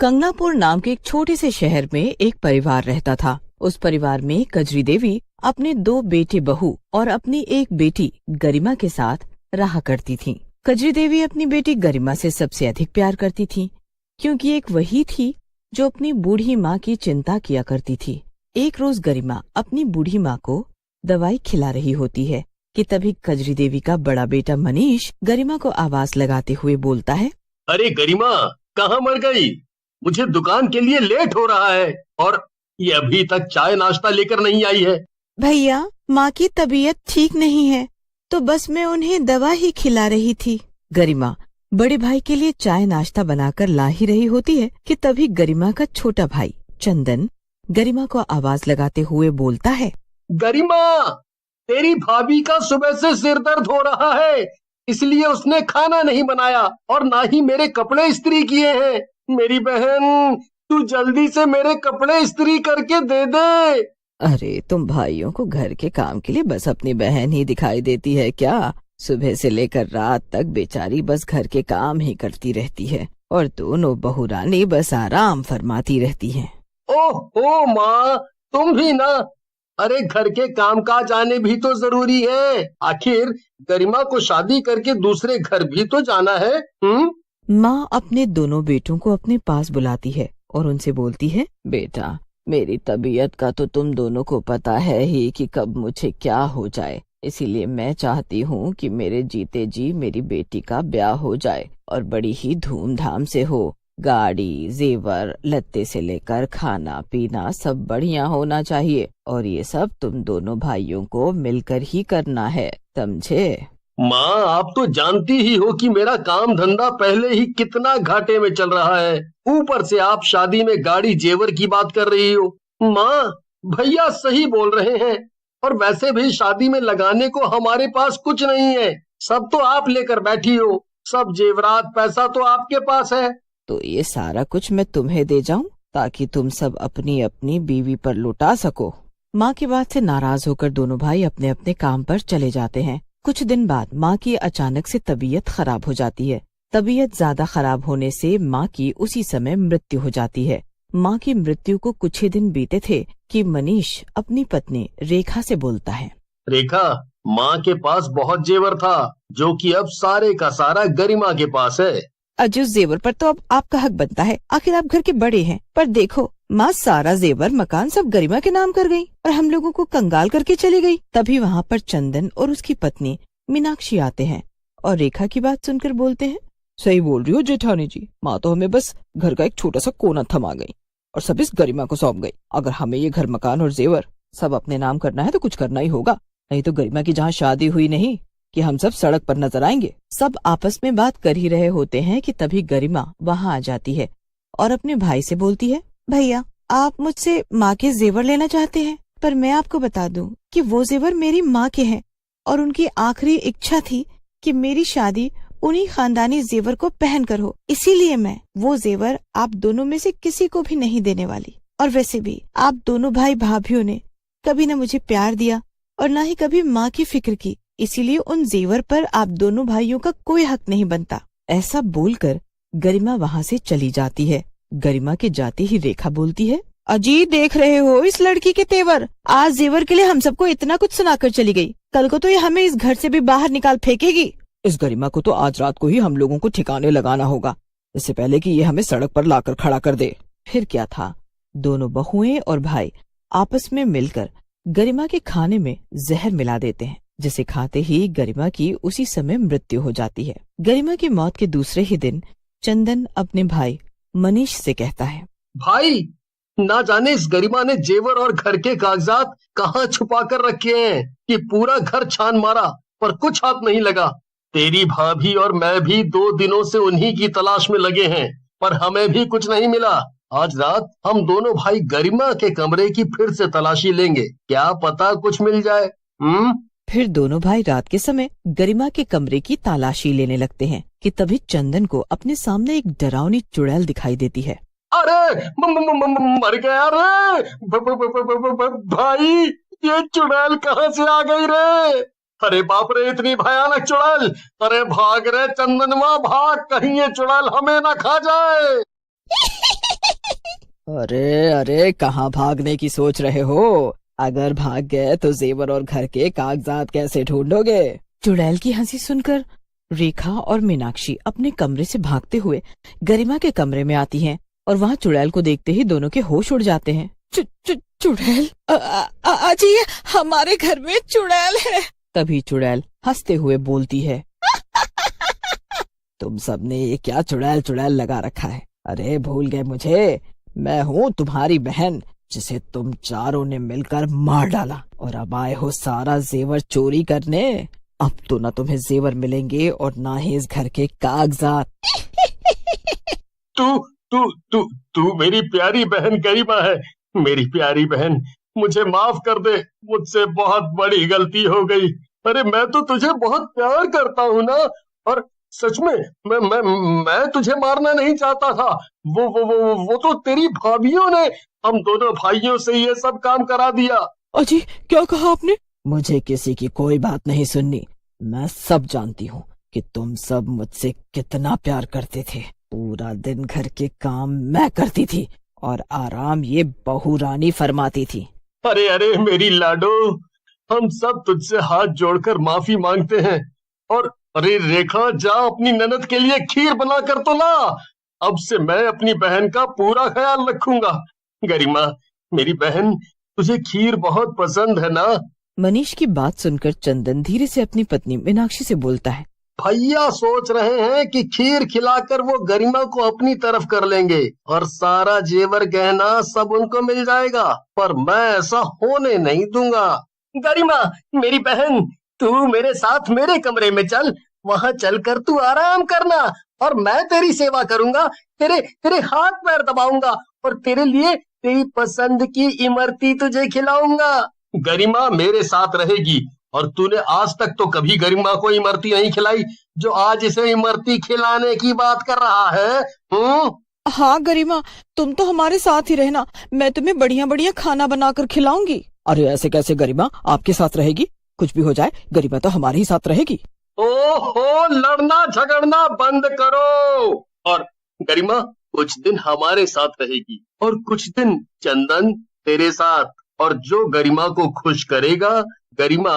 कंगनापुर नाम के एक छोटे से शहर में एक परिवार रहता था। उस परिवार में कजरी देवी अपने 2 बेटे बहू और अपनी एक बेटी गरिमा के साथ रहा करती थीं। कजरी देवी अपनी बेटी गरिमा से सबसे अधिक प्यार करती थीं, क्योंकि एक वही थी जो अपनी बूढ़ी माँ की चिंता किया करती थी। एक रोज गरिमा अपनी बूढ़ी माँ को दवाई खिला रही होती है कि तभी कजरी देवी का बड़ा बेटा मनीष गरिमा को आवाज लगाते हुए बोलता है, अरे गरिमा, कहाँ मर गई? मुझे दुकान के लिए लेट हो रहा है और ये अभी तक चाय नाश्ता लेकर नहीं आई है। भैया, माँ की तबीयत ठीक नहीं है, तो बस मैं उन्हें दवा ही खिला रही थी। गरिमा बड़े भाई के लिए चाय नाश्ता बनाकर ला ही रही होती है कि तभी गरिमा का छोटा भाई चंदन गरिमा को आवाज लगाते हुए बोलता है, गरिमा, तेरी भाभी का सुबह से सिर दर्द हो रहा है, इसलिए उसने खाना नहीं बनाया और ना ही मेरे कपड़े इस्त्री किए हैं। मेरी बहन, तू जल्दी से मेरे कपड़े इस्त्री करके दे दे। अरे, तुम भाइयों को घर के काम के लिए बस अपनी बहन ही दिखाई देती है क्या? सुबह से लेकर रात तक बेचारी बस घर के काम ही करती रहती है और दोनों बहुरानी बस आराम फरमाती रहती हैं। ओह माँ, तुम भी ना। अरे घर के काम काज आने भी तो जरूरी है। आखिर गरिमा को शादी करके दूसरे घर भी तो जाना है। माँ अपने दोनों बेटों को अपने पास बुलाती है और उनसे बोलती है, बेटा, मेरी तबीयत का तो तुम दोनों को पता है ही कि कब मुझे क्या हो जाए, इसीलिए मैं चाहती हूँ कि मेरे जीते जी मेरी बेटी का ब्याह हो जाए और बड़ी ही धूमधाम से हो। गाड़ी, जेवर, लत्ते से लेकर खाना पीना सब बढ़िया होना चाहिए और ये सब तुम दोनों भाइयों को मिलकर ही करना है, समझे? माँ, आप तो जानती ही हो कि मेरा काम धंधा पहले ही कितना घाटे में चल रहा है। ऊपर से आप शादी में गाड़ी जेवर की बात कर रही हो। माँ, भैया सही बोल रहे हैं और वैसे भी शादी में लगाने को हमारे पास कुछ नहीं है। सब तो आप लेकर बैठी हो, सब जेवरात पैसा तो आपके पास है। तो ये सारा कुछ मैं तुम्हें दे जाऊं ताकि तुम सब अपनी अपनी बीवी पर लुटा सको। माँ की बात से नाराज होकर दोनों भाई अपने अपने काम पर चले जाते हैं। कुछ दिन बाद माँ की अचानक से तबीयत खराब हो जाती है। तबीयत ज्यादा खराब होने से माँ की उसी समय मृत्यु हो जाती है। माँ की मृत्यु को कुछ ही दिन बीते थे कि मनीष अपनी पत्नी रेखा से बोलता है, रेखा, माँ के पास बहुत जेवर था जो कि अब सारे का सारा गरिमा के पास है। अजय, उस जेवर पर तो अब आपका हक बनता है, आखिर आप घर के बड़े हैं। पर देखो, माँ सारा जेवर मकान सब गरिमा के नाम कर गई और हम लोगों को कंगाल करके चली गई। तभी वहाँ पर चंदन और उसकी पत्नी मीनाक्षी आते हैं और रेखा की बात सुनकर बोलते हैं, सही बोल रही हो जेठानी जी, माँ तो हमें बस घर का एक छोटा सा कोना थमा गई और सब इस गरिमा को सौंप गई। अगर हमें ये घर मकान और जेवर सब अपने नाम करना है तो कुछ करना ही होगा, नहीं तो गरिमा की जहाँ शादी हुई नहीं कि हम सब सड़क पर नजर आएंगे। सब आपस में बात कर ही रहे होते हैं कि तभी गरिमा वहाँ आ जाती है और अपने भाई से बोलती है, भैया, आप मुझसे माँ के जेवर लेना चाहते हैं, पर मैं आपको बता दूं कि वो जेवर मेरी माँ के हैं और उनकी आखिरी इच्छा थी कि मेरी शादी उन्हीं खानदानी जेवर को पहन कर हो, इसीलिए मैं वो जेवर आप दोनों में से किसी को भी नहीं देने वाली। और वैसे भी आप दोनों भाई भाभीियों ने कभी न मुझे प्यार दिया और न ही कभी माँ की फिक्र की, इसीलिए उन जेवर पर आप दोनों भाइयों का कोई हक नहीं बनता। ऐसा बोलकर गरिमा वहाँ से चली जाती है। गरिमा के जाते ही रेखा बोलती है, अजी, देख रहे हो इस लड़की के तेवर, आज जेवर के लिए हम सबको इतना कुछ सुनाकर चली गई, कल को तो ये हमें इस घर से भी बाहर निकाल फेंकेगी। इस गरिमा को तो आज रात को ही हम लोगों को ठिकाने लगाना होगा, इससे पहले कि ये हमें सड़क पर लाकर खड़ा कर दे। फिर क्या था, दोनों बहुएं और भाई आपस में मिलकर गरिमा के खाने में जहर मिला देते हैं, जिसे खाते ही गरिमा की उसी समय मृत्यु हो जाती है। गरिमा की मौत के दूसरे ही दिन चंदन अपने भाई मनीष से कहता है, भाई, ना जाने इस गरिमा ने जेवर और घर के कागजात कहाँ छुपा कर रखे हैं कि पूरा घर छान मारा पर कुछ हाथ नहीं लगा। तेरी भाभी और मैं भी 2 दिनों से उन्हीं की तलाश में लगे हैं, पर हमें भी कुछ नहीं मिला। आज रात हम दोनों भाई गरिमा के कमरे की फिर से तलाशी लेंगे, क्या पता कुछ मिल जाए। फिर दोनों भाई रात के समय गरिमा के कमरे की तलाशी लेने लगते हैं कि तभी चंदन को अपने सामने एक डरावनी चुड़ैल दिखाई देती है। अरे मर गया रे भाई, ये चुड़ैल कहाँ से आ गई रे? अरे बाप रे, इतनी भयानक चुड़ैल! अरे भाग रे चंदनवा, भाग, कहीं ये चुड़ैल हमें ना खा जाए। अरे अरे, कहाँ भागने की सोच रहे हो? अगर भाग गए तो जेवर और घर के कागजात कैसे ढूंढोगे? चुड़ैल की हंसी सुनकर रेखा और मीनाक्षी अपने कमरे से भागते हुए गरिमा के कमरे में आती हैं और वहाँ चुड़ैल को देखते ही दोनों के होश उड़ जाते हैं। चुड़ैल, आजी, हमारे घर में चुड़ैल है। तभी चुड़ैल हंसते हुए बोलती है, तुम सबने ये क्या चुड़ैल चुड़ैल लगा रखा है? अरे भूल गए मुझे? मैं हूँ तुम्हारी बहन, जिसे तुम चारों ने मिलकर मार डाला और अब आए हो सारा जेवर चोरी करने। अब तो ना तुम्हें जेवर मिलेंगे और ना ही इस घर के कागजात। तू तू तू तू मेरी प्यारी बहन गरिमा है। मेरी प्यारी बहन, मुझे माफ कर दे, मुझसे बहुत बड़ी गलती हो गई। अरे मैं तो तुझे बहुत प्यार करता हूँ ना, और सच में मैं तुझे मारना नहीं चाहता था। वो तो तेरी भाभीियों ने हम दोनों भाइयों से ये सब काम करा दिया। अजी, क्या कहा आपने? मुझे किसी की कोई बात नहीं सुननी। मैं सब जानती हूँ कि तुम सब मुझसे कितना प्यार करते थे। पूरा दिन घर के काम मैं करती थी और आराम ये बहू रानी फरमाती थी। अरे अरे मेरी लाडो, हम सब तुझसे हाथ जोड़कर माफी मांगते हैं। और अरे रेखा, जा अपनी ननद के लिए खीर बना कर तो ला। अब से मैं अपनी बहन का पूरा ख्याल रखूंगा। गरिमा, मेरी बहन, तुझे खीर बहुत पसंद है ना? मनीष की बात सुनकर चंदन धीरे से अपनी पत्नी मीनाक्षी से बोलता है, भैया सोच रहे हैं कि खीर खिलाकर वो गरिमा को अपनी तरफ कर लेंगे और सारा जेवर गहना सब उनको मिल जाएगा, पर मैं ऐसा होने नहीं दूंगा। गरिमा, मेरी बहन, तू मेरे साथ मेरे कमरे में चल। वहाँ चलकर तू आराम करना और मैं तेरी सेवा करूंगा। तेरे तेरे हाथ पैर दबाऊंगा और तेरे लिए तेरी पसंद की इमरती तुझे खिलाऊंगा। गरिमा मेरे साथ रहेगी और तूने आज तक तो कभी गरिमा को इमरती नहीं खिलाई, जो आज इसे इमरती खिलाने की बात कर रहा है। हाँ गरिमा, तुम तो हमारे साथ ही रहना, मैं तुम्हें बढ़िया बढ़िया खाना बनाकर खिलाऊंगी। अरे ऐसे कैसे गरिमा आपके साथ रहेगी? कुछ भी हो जाए गरिमा तो हमारे ही साथ रहेगी। ओहो, लड़ना झगड़ना बंद करो। और गरिमा कुछ दिन हमारे साथ रहेगी और कुछ दिन चंदन तेरे साथ, और जो गरिमा को खुश करेगा गरिमा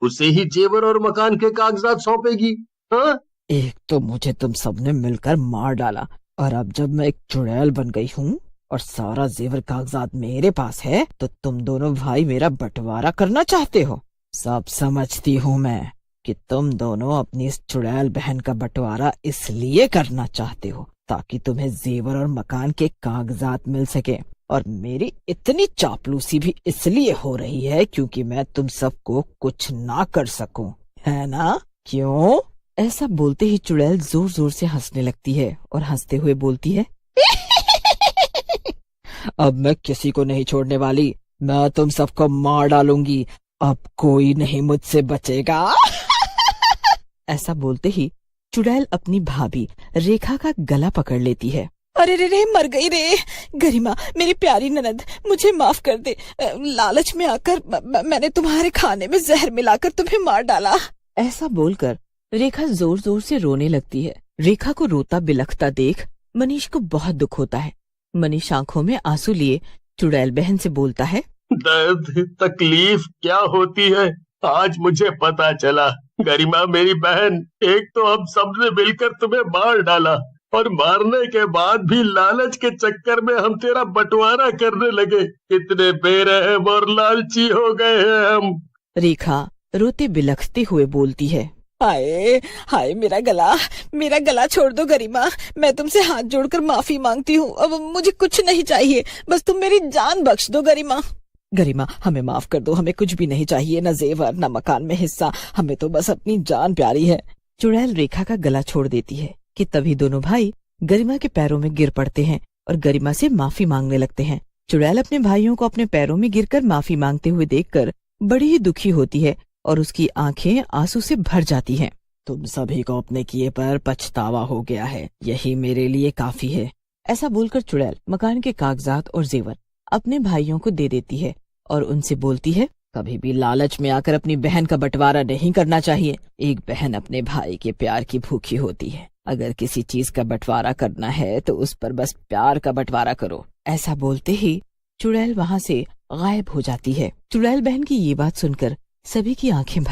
उसे ही जेवर और मकान के कागजात सौंपेगी। हाँ? एक तो मुझे तुम सबने मिलकर मार डाला और अब जब मैं एक चुड़ैल बन गई हूँ और सारा जेवर कागजात मेरे पास है तो तुम दोनों भाई मेरा बंटवारा करना चाहते हो। सब समझती हूँ मैं कि तुम दोनों अपनी इस चुड़ैल बहन का बंटवारा इसलिए करना चाहते हो ताकि तुम्हें जेवर और मकान के कागजात मिल सके, और मेरी इतनी चापलूसी भी इसलिए हो रही है क्योंकि मैं तुम सबको कुछ ना कर सकूं, है ना? क्यों? ऐसा बोलते ही चुड़ैल जोर जोर से हंसने लगती है और हंसते हुए बोलती है, अब मैं किसी को नहीं छोड़ने वाली, मैं तुम सबको मार डालूंगी, अब कोई नहीं मुझसे बचेगा। ऐसा बोलते ही चुड़ैल अपनी भाभी रेखा का गला पकड़ लेती है। अरे रे, मर गई रे। गरिमा, मेरी प्यारी ननद, मुझे माफ कर दे। लालच में आकर मैंने तुम्हारे खाने में जहर मिलाकर तुम्हें मार डाला। ऐसा बोलकर रेखा जोर जोर से रोने लगती है। रेखा को रोता बिलखता देख मनीष को बहुत दुख होता है। मनीष आंखों में आंसू लिए चुड़ैल बहन से बोलता है, दर्द तकलीफ क्या होती है आज मुझे पता चला। गरिमा मेरी बहन, एक तो हम सबने मिलकर तुम्हें मार डाला और मारने के बाद भी लालच के चक्कर में हम तेरा बंटवारा करने लगे। कितने बेरहम और लालची हो गए हैं हम। रेखा रोते बिलखते हुए बोलती है, हाय हाय, मेरा गला छोड़ दो गरिमा, मैं तुमसे हाथ जोड़कर माफी मांगती हूँ। अब मुझे कुछ नहीं चाहिए, बस तुम मेरी जान बख्श दो गरिमा। गरिमा, हमें माफ कर दो, हमें कुछ भी नहीं चाहिए, न जेवर न मकान में हिस्सा, हमें तो बस अपनी जान प्यारी है। चुड़ैल रेखा का गला छोड़ देती है कि तभी दोनों भाई गरिमा के पैरों में गिर पड़ते हैं और गरिमा से माफी मांगने लगते हैं। चुड़ैल अपने भाइयों को अपने पैरों में गिरकर माफी मांगते हुए देखकर बड़ी ही दुखी होती है और उसकी आंखें आंसू से भर जाती हैं। तुम सभी को अपने किए पर पछतावा हो गया है, यही मेरे लिए काफी है। ऐसा बोलकर चुड़ैल मकान के कागजात और जेवर अपने भाइयों को दे देती है और उनसे बोलती है, कभी भी लालच में आकर अपनी बहन का बंटवारा नहीं करना चाहिए। एक बहन अपने भाई के प्यार की भूखी होती है। अगर किसी चीज का बंटवारा करना है तो उस पर बस प्यार का बंटवारा करो, ऐसा बोलते ही चुड़ैल वहाँ से गायब हो जाती है। चुड़ैल बहन की ये बात सुनकर सभी की आंखें